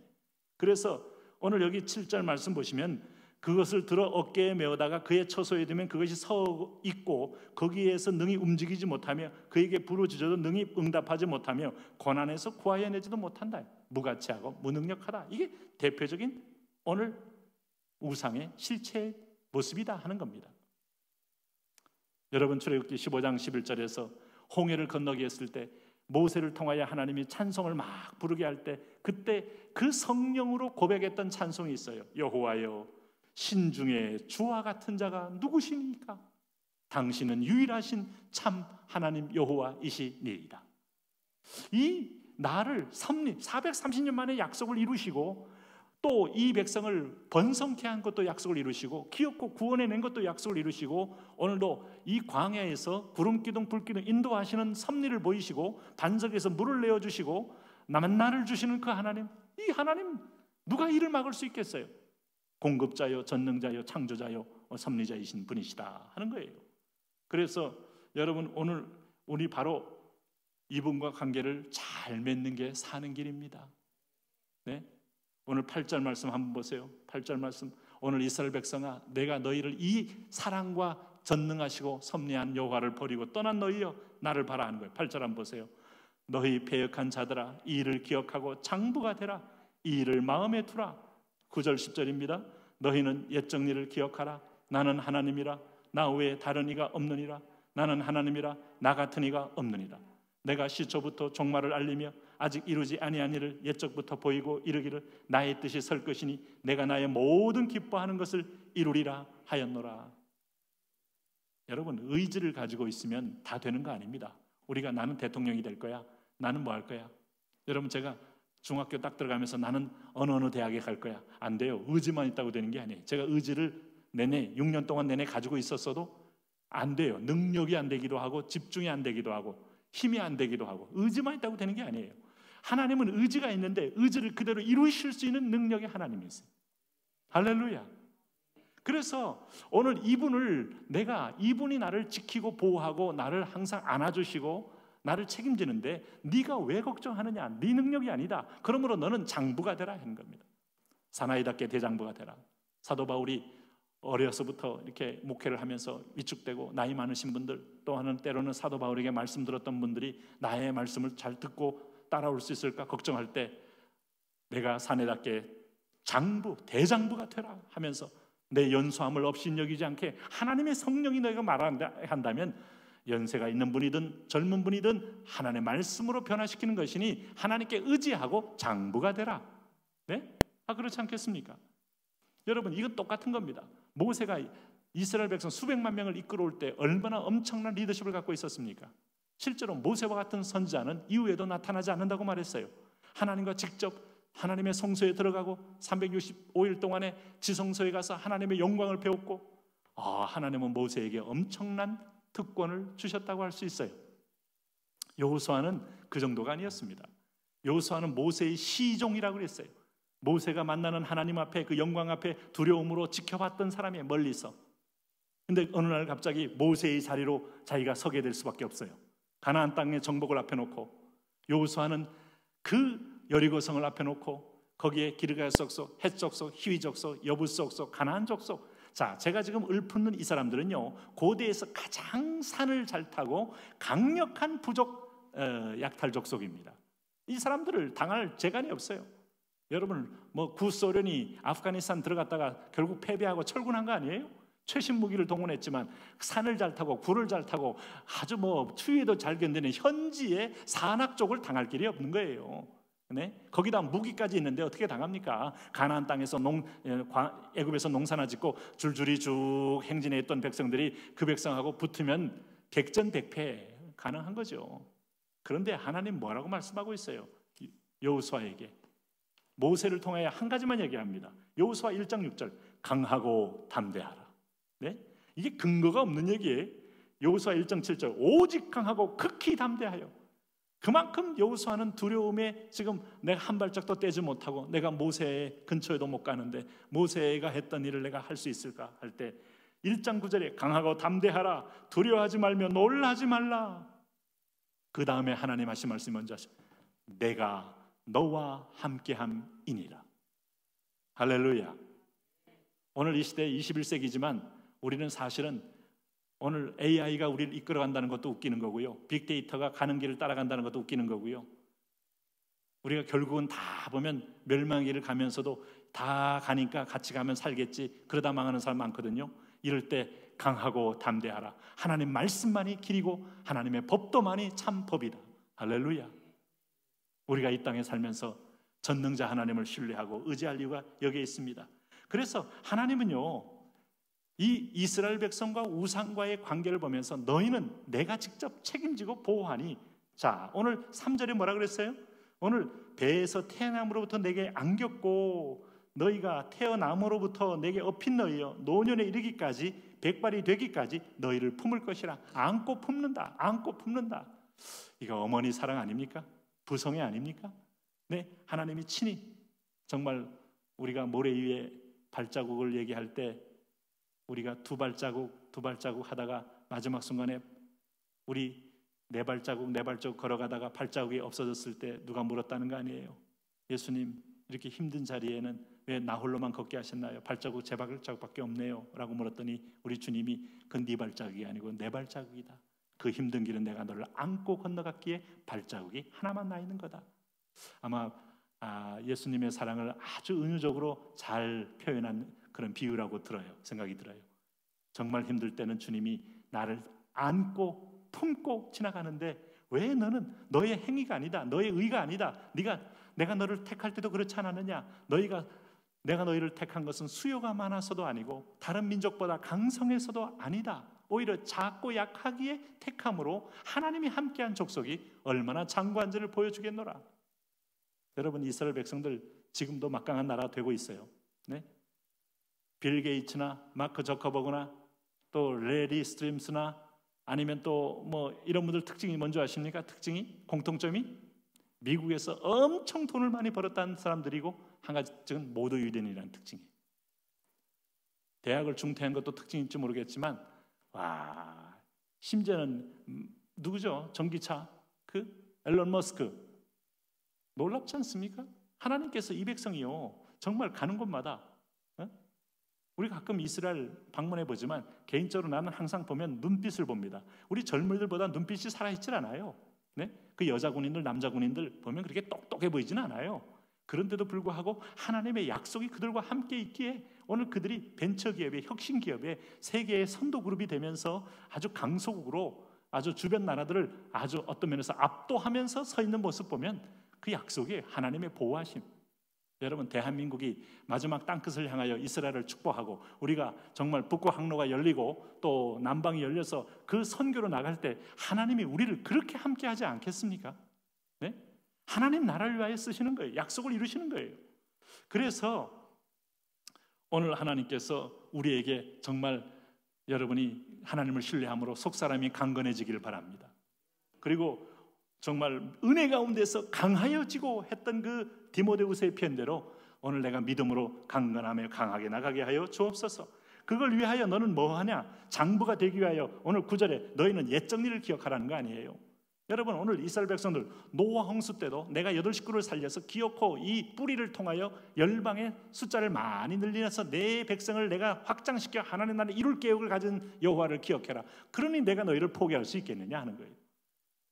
그래서 오늘 여기 7절 말씀 보시면 그것을 들어 어깨에 메어다가 그의 처소에 두면 그것이 서 있고 거기에서 능히 움직이지 못하며 그에게 부르짖어도 능히 응답하지 못하며 고난에서 구하여 내지도 못한다. 무가치하고 무능력하다. 이게 대표적인 오늘 우상의 실체의 모습이다 하는 겁니다. 여러분 출애굽기 15장 11절에서 홍해를 건너게 했을 때 모세를 통하여 하나님이 찬송을 막 부르게 할 때 그때 그 성령으로 고백했던 찬송이 있어요. 여호와여 신중에 주와 같은 자가 누구시니까? 당신은 유일하신 참 하나님 여호와이시니이다. 이 나를 430년 만에 약속을 이루시고 또 이 백성을 번성케 한 것도 약속을 이루시고 기업고 구원해낸 것도 약속을 이루시고 오늘도 이 광야에서 구름기둥 불기둥 인도하시는 섭리를 보이시고 반석에서 물을 내어주시고 만나를 주시는 그 하나님, 이 하나님 누가 이를 막을 수 있겠어요? 공급자요 전능자요 창조자요 섭리자이신 분이시다 하는 거예요. 그래서 여러분 오늘 우리 바로 이분과 관계를 잘 맺는 게 사는 길입니다. 네? 오늘 8절 말씀 한번 보세요. 8절 말씀 오늘 이스라엘 백성아 내가 너희를 이 사랑과 전능하시고 섭리한 여호와를 버리고 떠난 너희여 나를 바라 하는 거예요. 8절 한번 보세요. 너희 패역한 자들아 이 일을 기억하고 장부가 되라. 이 일을 마음에 두라. 9절 10절입니다. 너희는 옛 정리를 기억하라. 나는 하나님이라 나 외에 다른 이가 없느니라. 나는 하나님이라 나 같은 이가 없느니라. 내가 시초부터 종말을 알리며 아직 이루지 아니한 일을 옛적부터 보이고 이르기를 나의 뜻이 설 것이니 내가 나의 모든 기뻐하는 것을 이루리라 하였노라. 여러분, 의지를 가지고 있으면 다 되는 거 아닙니다. 우리가 나는 대통령이 될 거야, 나는 뭐 할 거야. 여러분, 제가 중학교 딱 들어가면서 나는 어느 대학에 갈 거야, 안 돼요. 의지만 있다고 되는 게 아니에요. 제가 의지를 내내 6년 동안 내내 가지고 있었어도 안 돼요. 능력이 안 되기도 하고 집중이 안 되기도 하고 힘이 안 되기도 하고. 의지만 있다고 되는 게 아니에요. 하나님은 의지가 있는데 의지를 그대로 이루실 수 있는 능력이 하나님이 있어요. 할렐루야. 그래서 오늘 이분이 나를 지키고 보호하고 나를 항상 안아주시고 나를 책임지는데 네가 왜 걱정하느냐? 네 능력이 아니다. 그러므로 너는 장부가 되라 하는 겁니다. 사나이답게 대장부가 되라. 사도 바울이 어려서부터 이렇게 목회를 하면서 위축되고 나이 많으신 분들, 또는 때로는 사도 바울에게 말씀 들었던 분들이 나의 말씀을 잘 듣고 따라올 수 있을까 걱정할 때 내가 사내답게 장부, 대장부가 되라 하면서 내 연소함을 없이 여기지 않게 하나님의 성령이 너희가 말한다면 연세가 있는 분이든 젊은 분이든 하나님의 말씀으로 변화시키는 것이니 하나님께 의지하고 장부가 되라. 네? 그렇지 않겠습니까? 여러분, 이건 똑같은 겁니다. 모세가 이스라엘 백성 수백만 명을 이끌어올 때 얼마나 엄청난 리더십을 갖고 있었습니까? 실제로 모세와 같은 선지자는 이후에도 나타나지 않는다고 말했어요. 하나님과 직접 하나님의 성소에 들어가고 365일 동안에 지성소에 가서 하나님의 영광을 배웠고, 하나님은 모세에게 엄청난 특권을 주셨다고 할 수 있어요. 여호수아는 그 정도가 아니었습니다. 여호수아는 모세의 시종이라고 그랬어요. 모세가 만나는 하나님 앞에, 그 영광 앞에 두려움으로 지켜봤던 사람이 멀리서. 근데 어느 날 갑자기 모세의 자리로 자기가 서게 될 수밖에 없어요. 가나안 땅의 정복을 앞에 놓고 여호수아는 그 여리고성을 앞에 놓고 거기에 기르갈 족속, 헷 족속, 히위 족속, 여부스 족속, 가나안 족속. 자, 제가 지금 읊는 이 사람들은요, 고대에서 가장 산을 잘 타고 강력한 부족 약탈 족속입니다. 이 사람들을 당할 재간이 없어요. 여러분, 구소련이 아프가니스탄 들어갔다가 결국 패배하고 철군한 거 아니에요? 최신 무기를 동원했지만 산을 잘 타고 굴을 잘 타고 아주 추위에도 잘 견디는 현지의 산악 쪽을 당할 길이 없는 거예요. 네? 거기다 무기까지 있는데 어떻게 당합니까? 가나안 땅에서 애굽에서 농사나 짓고 줄줄이 쭉 행진해 있던 백성들이 그 백성하고 붙으면 백전백패 가능한 거죠. 그런데 하나님 뭐라고 말씀하고 있어요? 여호수아에게 모세를 통하여 한 가지만 얘기합니다. 여호수아 1장 6절 강하고 담대하라. 네? 이게 근거가 없는 얘기예요. 여호수아 1장 7절 오직 강하고 극히 담대하여. 그만큼 여호수아는 두려움에 지금 내가 한 발짝도 떼지 못하고 내가 모세 근처에도 못 가는데 모세가 했던 일을 내가 할 수 있을까 할 때 1장 9절에 강하고 담대하라. 두려워하지 말며 놀라지 말라. 그 다음에 하나님 하신 말씀이 먼저 하시오. 내가 너와 함께함이니라. 할렐루야. 오늘 이 시대 21세기지만 우리는 사실은 오늘 AI가 우리를 이끌어간다는 것도 웃기는 거고요, 빅데이터가 가는 길을 따라간다는 것도 웃기는 거고요, 우리가 결국은 다 보면 멸망의 길을 가면서도 다 가니까 같이 가면 살겠지 그러다 망하는 사람 많거든요. 이럴 때 강하고 담대하라. 하나님 말씀만이 길이고 하나님의 법도만이 참 법이다. 할렐루야. 우리가 이 땅에 살면서 전능자 하나님을 신뢰하고 의지할 이유가 여기에 있습니다. 그래서 하나님은요, 이 이스라엘 백성과 우상과의 관계를 보면서 너희는 내가 직접 책임지고 보호하니. 자, 오늘 3절에 뭐라 그랬어요? 오늘 배에서 태어남으로부터 내게 안겼고 너희가 태어남으로부터 내게 업힌 너희여 노년에 이르기까지 백발이 되기까지 너희를 품을 것이라. 안고 품는다. 안고 품는다. 이거 어머니 사랑 아닙니까? 부성애 아닙니까? 네, 하나님이 친히 정말 우리가 모래 위에 발자국을 얘기할 때 우리가 두 발자국 하다가 마지막 순간에 우리 네 발자국 걸어가다가 발자국이 없어졌을 때 누가 물었다는 거 아니에요? 예수님, 이렇게 힘든 자리에는 왜 나 홀로만 걷게 하셨나요? 발자국 제 발자국밖에 없네요 라고 물었더니 우리 주님이 그건 네 발자국이 아니고 내 발자국이다. 그 힘든 길은 내가 너를 안고 건너갔기에 발자국이 하나만 나 있는 거다. 아마 예수님의 사랑을 아주 은유적으로 잘 표현한 그런 비유라고 생각이 들어요. 정말 힘들 때는 주님이 나를 안고 품고 지나가는데 왜 너는 너의 행위가 아니다, 너의 의가 아니다, 내가 너를 택할 때도 그렇지 않았느냐, 내가 너희를 택한 것은 수요가 많아서도 아니고 다른 민족보다 강성해서도 아니다. 오히려 작고 약하기에 택함으로 하나님이 함께한 족속이 얼마나 장구한지를 보여주겠노라. 여러분, 이스라엘 백성들 지금도 막강한 나라가 되고 있어요. 네? 빌 게이츠나 마크 저커버그나 또 레리 스트림스나 아니면 또 뭐 이런 분들 특징이 뭔지 아십니까? 특징이, 공통점이 미국에서 엄청 돈을 많이 벌었다는 사람들이고, 한 가지는 모두 유대인이라는 특징이에요. 대학을 중퇴한 것도 특징일지 모르겠지만, 와, 심지어는 누구죠? 전기차 그 앨런 머스크, 놀랍지 않습니까? 하나님께서 이 백성이요, 정말 가는 곳마다, 우리 가끔 이스라엘 방문해 보지만 개인적으로 나는 항상 보면 눈빛을 봅니다. 우리 젊은이들보다 눈빛이 살아있질 않아요. 네? 그 여자 군인들, 남자 군인들 보면 그렇게 똑똑해 보이지는 않아요. 그런데도 불구하고 하나님의 약속이 그들과 함께 있기에 오늘 그들이 벤처기업의, 혁신기업의 세계의 선도그룹이 되면서 아주 강소국으로 아주 주변 나라들을 아주 어떤 면에서 압도하면서 서 있는 모습 보면 그 약속이 하나님의 보호하심. 여러분, 대한민국이 마지막 땅끝을 향하여 이스라엘을 축복하고 우리가 정말 북구 항로가 열리고 또 남방이 열려서 그 선교로 나갈 때 하나님이 우리를 그렇게 함께 하지 않겠습니까? 네? 하나님 나라를 위하여 쓰시는 거예요. 약속을 이루시는 거예요. 그래서 오늘 하나님께서 우리에게 정말 여러분이 하나님을 신뢰함으로 속사람이 강건해지기를 바랍니다. 그리고 정말 은혜 가운데서 강하여지고 했던 그 디모데후서의 편대로 오늘 내가 믿음으로 강건하며 강하게 나가게 하여 주옵소서. 그걸 위하여 너는 뭐하냐? 장부가 되기 위하여 오늘 9절에 너희는 옛 정리를 기억하라는 거 아니에요. 여러분, 오늘 이스라엘 백성들 노아 홍수 때도 내가 8식구를 살려서 기어코 이 뿌리를 통하여 열방의 숫자를 많이 늘려서 내 백성을 내가 확장시켜 하나님 나라를 이룰 계획을 가진 여호와를 기억해라. 그러니 내가 너희를 포기할 수 있겠느냐 하는 거예요.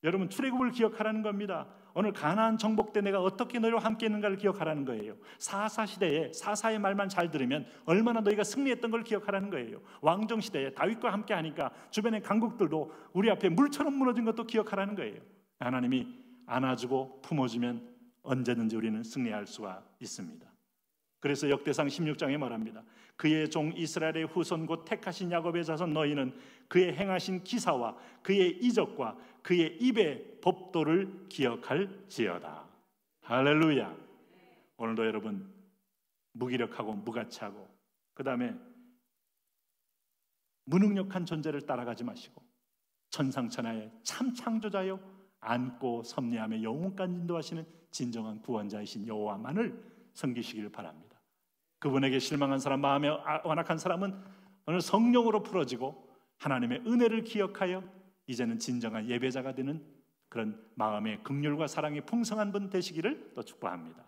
여러분, 출애굽을 기억하라는 겁니다. 오늘 가나안 정복 때 내가 어떻게 너희와 함께 있는가를 기억하라는 거예요. 사사 시대에 사사의 말만 잘 들으면 얼마나 너희가 승리했던 걸 기억하라는 거예요. 왕정 시대에 다윗과 함께 하니까 주변의 강국들도 우리 앞에 물처럼 무너진 것도 기억하라는 거예요. 하나님이 안아주고 품어주면 언제든지 우리는 승리할 수가 있습니다. 그래서 역대상 16장에 말합니다. 그의 종 이스라엘의 후손 곧 택하신 야곱의 자손 너희는 그의 행하신 기사와 그의 이적과 그의 입의 법도를 기억할지어다. 할렐루야. 오늘도 여러분 무기력하고 무가치하고 그 다음에 무능력한 존재를 따라가지 마시고 천상천하의 참 창조자여 안고 섭리하며 영원까지 인도하시는 진정한 구원자이신 여호와만을 섬기시길 바랍니다. 그분에게 실망한 사람, 마음에 완악한 사람은 오늘 성령으로 풀어지고 하나님의 은혜를 기억하여 이제는 진정한 예배자가 되는 그런 마음의 긍휼과 사랑이 풍성한 분 되시기를 또 축복합니다.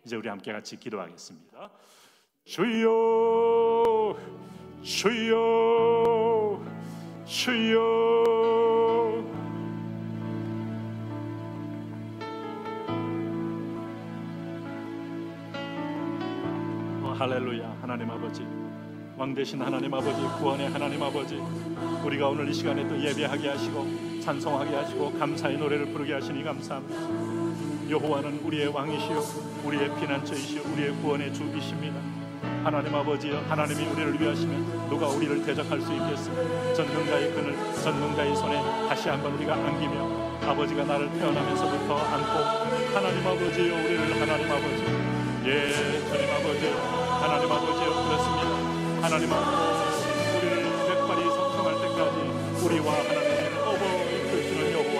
이제 우리 함께 같이 기도하겠습니다. 주여, 주여, 주여. 할렐루야. 하나님 아버지, 왕 되신 하나님 아버지, 구원의 하나님 아버지, 우리가 오늘 이 시간에 또 예배하게 하시고 찬송하게 하시고 감사의 노래를 부르게 하시니 감사합니다. 여호와는 우리의 왕이시요 우리의 피난처이시요 우리의 구원의 주이십니다. 하나님 아버지여, 하나님이 우리를 위하시면 누가 우리를 대적할 수 있겠습니까? 전능자의 끈을 전능자의 손에 다시 한번 우리가 안기며 아버지가 나를 태어나면서부터 안고 하나님 아버지여 우리를 하나님 아버지, 예 주님 아버지여, 하나님 아버지여, 그렇습니다. 하나님 아버지, 우리를 백발이 성성할 때까지 우리와 하나님을 업어 이끌시는 여호와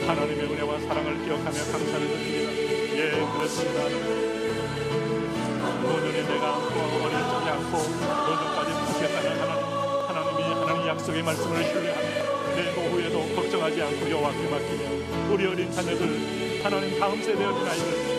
하나님의 은혜와 사랑을 기억하며 감사를 드립니다. 예 그렇습니다. 노년에 내가 안고 어릴 적에 안고 노년까지 품겠다는 하나님이 약속의 말씀을 신뢰하며 내 노후에도 걱정하지 않고 여호와께 맡기며 우리 어린 자녀들, 하나님 다음 세대 어린 아이들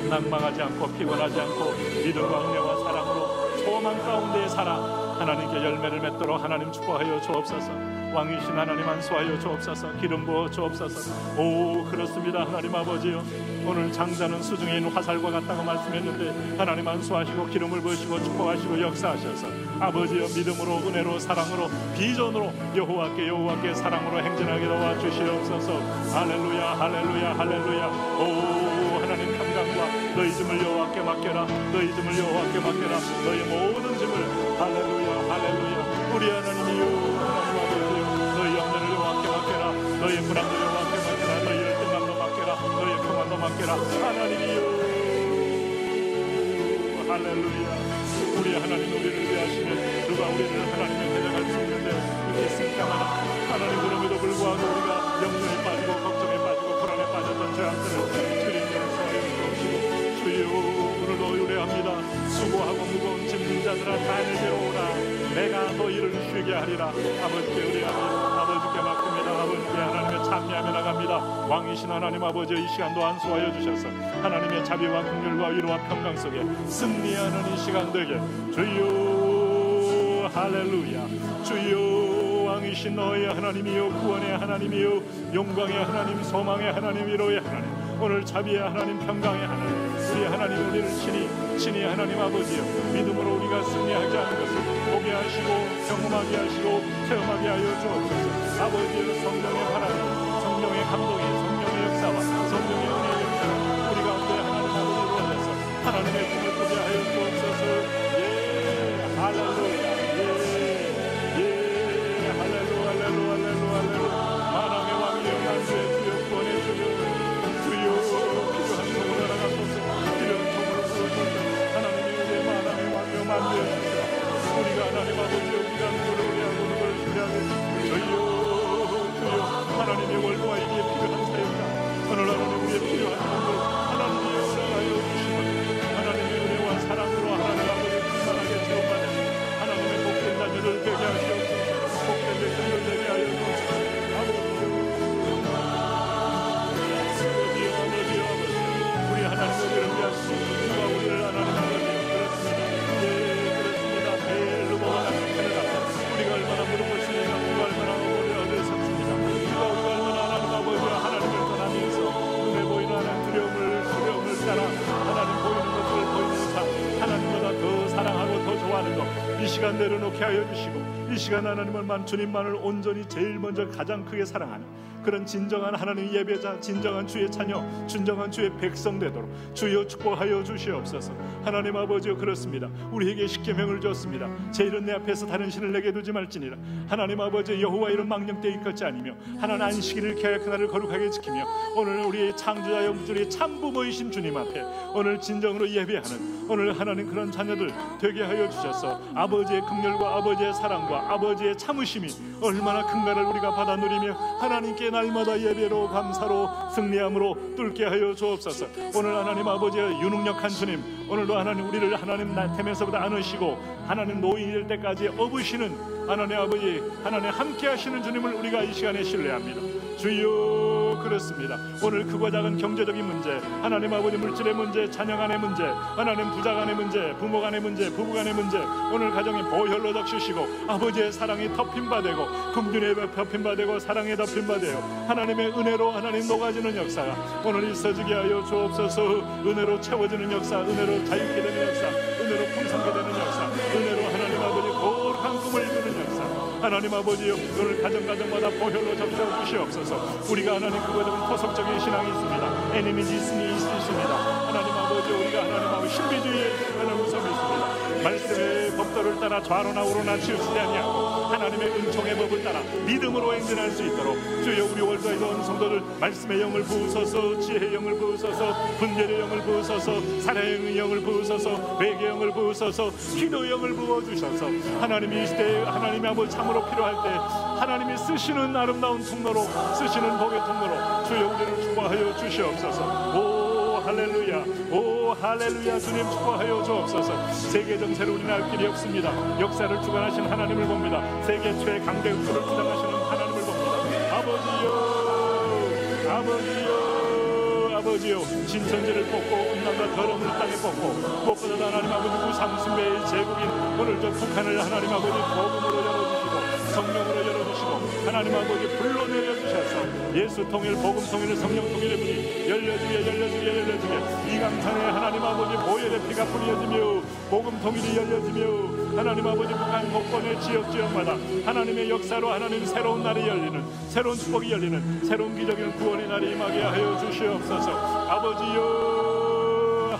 낭망하지 않고 피곤하지 않고 믿음과 은혜와 사랑으로 소망 가운데 살아 하나님께 열매를 맺도록 하나님 축복하여 주옵소서. 왕이신 하나님 안수하여 주옵소서. 기름 부어 주옵소서. 오 그렇습니다. 하나님 아버지요, 오늘 장자는 수중에 있는 화살과 같다고 말씀했는데 하나님 안수하시고 기름을 부으시고 축복하시고 역사하셔서 아버지여 믿음으로 은혜로 사랑으로 비전으로 여호와께 사랑으로 행진하게 도와주시옵소서. 할렐루야 할렐루야 할렐루야. 오 하나님 감당과 너희 짐을 여호와께 맡겨라. 너희 짐을 여호와께 맡겨라. 너희 모든 짐을 할렐루야 할렐루야 우리 하나님이여, 하나님 아버지여, 너희 염려를 여호와께 맡겨라. 너희 불안을 여호와께 맡겨라. 너희 열등감도 맡겨라. 너희 평안도 맡겨라. 하나님이여, 할렐루야. 우리 하나님 우리를 위하시네. 누가 우리를 하나님을 대적할 수 있는데 믿겠습니까? 하나님, 그럼에도 불구하고 우리가 염려에 빠지고 걱정에 빠지고 불안에 빠졌던 저한테는 주님 용서하여 주옵시고, 주여 오늘도 의뢰합니다. 수고하고 무거운 짐진 자들아 다 내게로 오라. 내가 너희를 쉬게 하리라. 아버지께 의뢰합니다. 아버지께 맡깁니다. 아버지께 하나님의 찬미하며 나갑니다. 왕이신 하나님 아버지, 이 시간도 안수하여 주셔서 하나님의 자비와 긍휼과 위로와 평강 속에 승리하는 이 시간 되게 주여, 할렐루야. 주여, 왕이신 너의 하나님이요, 구원의 하나님이요, 영광의 하나님, 소망의 하나님, 위로의 하나님, 오늘 자비의 하나님, 평강의 하나님, 우리 하나님 우리를 친히 하나님 아버지요, 믿음으로 우리가 승리하게 하는 것을 보게 하시고 경험하게 하시고 체험하게 하여 주옵소서. 아버지의 성령의 하나님, 성령의 감동이, 성령의 역사와 성령의 은혜의 역사가 우리 가운데 하나님 아버지로 원해서 하나님의 꿈을 꾸게 하여 주옵소서. 예, 할렐루야. 만왕의 왕이여, 만주의 주여, 구원의 주여, 주여 필요한 종을 알아가소서. 필요한 종을 부어주소서. 하나님이 우리의 만왕의 왕이여, 만주의 주여, 우리가 하나님 아버지여, 우리가 누구를 의뢰하고 누구를 신뢰하고 주여 하나님의 월도와 이기에 필요한 사역자, 오늘 하나님 우리의 필요한 종을 하나님이 허락하여 주시고 하나님의 은혜와 사랑으로 하나님 아버지 충만하게 채워가는 하나님의 복된 자녀들 되게 하시옵소서. 복된 백성들 되게 하여 주옵소서. 우리 하나님 우리를 위하시고 누가 우리를 하나님 아버지 그렇습니다. 벨루버가 우리가 얼마나 무릎을 쓰니까 누가 얼마나 어려움을 섰습니다. 누가 우리가 얼마나 하나님 아버지와 하나님을 떠나면서 눈에 보이는 하나님 두려움을 따라 하나님 보이는 것들을 보이는 사 하나님보다 더 사랑하고 더 좋아하는 것, 이 시간 내려놓게 하여 주시고, 이 시간 하나님을 주님만을 온전히 제일 먼저 가장 크게 사랑하는 그런 진정한 하나님 예배자, 진정한 주의 자녀, 진정한 주의 백성 되도록 주여 축복하여 주시옵소서. 하나님 아버지여, 그렇습니다. 우리에게 십계명을 줬습니다. 제 일은 내 앞에서 다른 신을 내게 두지 말지니라. 하나님 아버지, 여호와 이름 망령되이 있지 아니며 하나님 안식일을 계약한 날을 거룩하게 지키며 오늘 우리의 창조자 영주의 참부모이신 주님 앞에 오늘 진정으로 예배하는 오늘 하나님 그런 자녀들 되게 하여 주셔서 아버지의 긍휼과 아버지의 사랑과 아버지의 참으심이 얼마나 큰가를 우리가 받아 누리며 하나님께 날마다 예배로 감사로 승리함으로 뚫게 하여 주옵소서. 오늘 하나님 아버지의 유능력한 주님, 오늘도 하나님 우리를 하나님 템에서부터 안으시고 하나님 노인이 될 때까지 업으시는 하나님 아버지, 하나님 함께 하시는 주님을 우리가 이 시간에 신뢰합니다. 주여, 그렇습니다. 오늘 크고 작은 경제적인 문제, 하나님 아버지 물질의 문제, 자녀 간의 문제, 하나님 부자 간의 문제, 부모 간의 문제, 부부 간의 문제, 오늘 가정이 보혈로 덮으시고 아버지의 사랑이 덮임바되고 긍휼에 덮임바되고 사랑에 덮임바되어 하나님의 은혜로 하나님 녹아지는 역사가 오늘 있어지게 하여 주옵소서. 은혜로 채워지는 역사, 은혜로 자유케 되는 역사, 은혜로 풍성케 되는 역사, 은혜로 하나님 아버지 거룩한 꿈을 이루는 역사, 하나님 아버지요, 오늘 가정마다 보혈로 접수해 주시옵소서. 우리가 하나님 그거에 대한 토속적인 신앙이 있습니다. 애니미지 있습니다. 하나님 아버지, 우리가 하나님 아버지 신비주의에 하나님 무섭이 있습니다. 말씀의 법도를 따라 좌로나 우로나 치우치지 아니하고 하나님의 은총의 법을 따라 믿음으로 행진할 수 있도록 주여, 우리 월드에 온 성도들 말씀의 영을 부으소서, 지혜의 영을 부으소서, 분별의 영을 부으소서, 사랑의 영을 부으소서, 회개의 영을 부으소서, 기도의 영을 부어주셔서 하나님이 이 시대에 하나님이 아버지 참으로 필요할 때 하나님이 쓰시는 아름다운 통로로, 쓰시는 복의 통로로 주여 우리를 축복하여 주시옵소서. 오 할렐루야, 오 할렐루야. 주님 축복하여 주옵소서. 세계 정세를 우리는 알 길이 없습니다. 역사를 주관하신 하나님을 봅니다. 세계 최강대국을 주장하시는 하나님을 봅니다. 아버지요, 신천지를 뽑고 음란과 더러움을 땅에 뽑고 무엇보다 하나님 아버지 우상숭배의 제국인 오늘 저 북한을 하나님 아버지 복음으로 열어주시고 성령으로 열어주시고 하나님 아버지 불로 내려주셔서 예수 통일, 복음 통일, 성령 통일의 문이 열려주게 이 강산에 하나님 아버지 보혈의 피가 뿌려지며 복음 통일이 열려지며 하나님 아버지 북한 곳곳의 지역마다 하나님의 역사로 하나님 새로운 날이 열리는, 새로운 축복이 열리는, 새로운 기적인 구원의 날이 임하게 하여 주시옵소서. 아버지요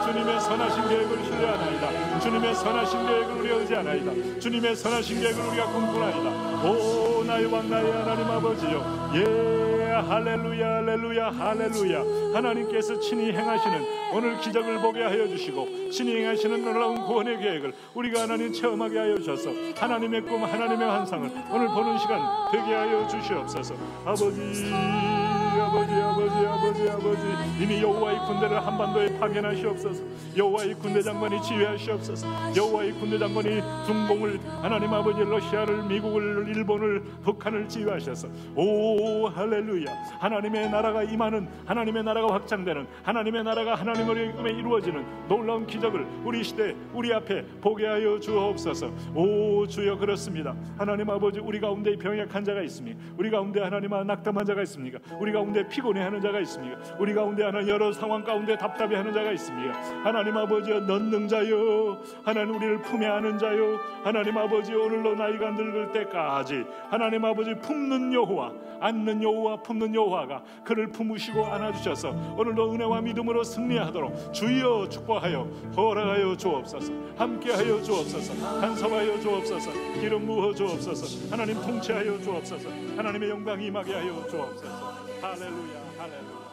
주님의 선하신 계획을 신뢰하나이다. 주님의 선하신 계획을 우리가 의지하나이다. 주님의 선하신 계획을 우리가 꿈꾸나이다. 오 나의 왕 나의 하나님 아버지여, 예 할렐루야 할렐루야 할렐루야. 하나님께서 친히 행하시는 오늘 기적을 보게 하여 주시고 친히 행하시는 놀라운 구원의 계획을 우리가 하나님 체험하게 하여 주셔서 하나님의 꿈 하나님의 환상을 오늘 보는 시간 되게 하여 주시옵소서. 아버지 아버지 아버지 아버지 아버지, 이미 여호와의 군대를 한반도에 파견하시옵소서. 여호와의 군대 장관이 지휘하시옵소서. 여호와의 군대 장관이 중공을 하나님 아버지 러시아를 미국을 일본을 북한을 지휘하셔서 오 할렐루야, 하나님의 나라가 임하는, 하나님의 나라가 확장되는, 하나님의 나라가 하나님으로 이루어지는 놀라운 기적을 우리 시대 우리 앞에 보게 하여 주옵소서. 오 주여, 그렇습니다. 하나님 아버지, 우리 가운데 병약한 자가 있습니까? 우리 가운데 하나님 낙담한 자가 있습니까? 우리 가운데 피곤해하는 자가 있습니까? 우리 가운데 하나님 여러 상황 가운데 답답해하는 자가 있습니까? 하나님 아버지 전능자여, 하나님 우리를 품에 안은 자여, 하나님 아버지 오늘로 나이가 늙을 때까지 하나님 아버지 품는 여호와, 안는 여호와, 품는 여호와가 그를 품으시고 안아주셔서 오늘도 은혜와 믿음으로 승리하도록 주여 축복하여 허락하여 주옵소서. 함께하여 주옵소서. 간섭하여 주옵소서. 기름 부어 주옵소서. 하나님 통치하여 주옵소서. 하나님의 영광이 임하게 하여 주옵소서. 할렐루야 할렐루야.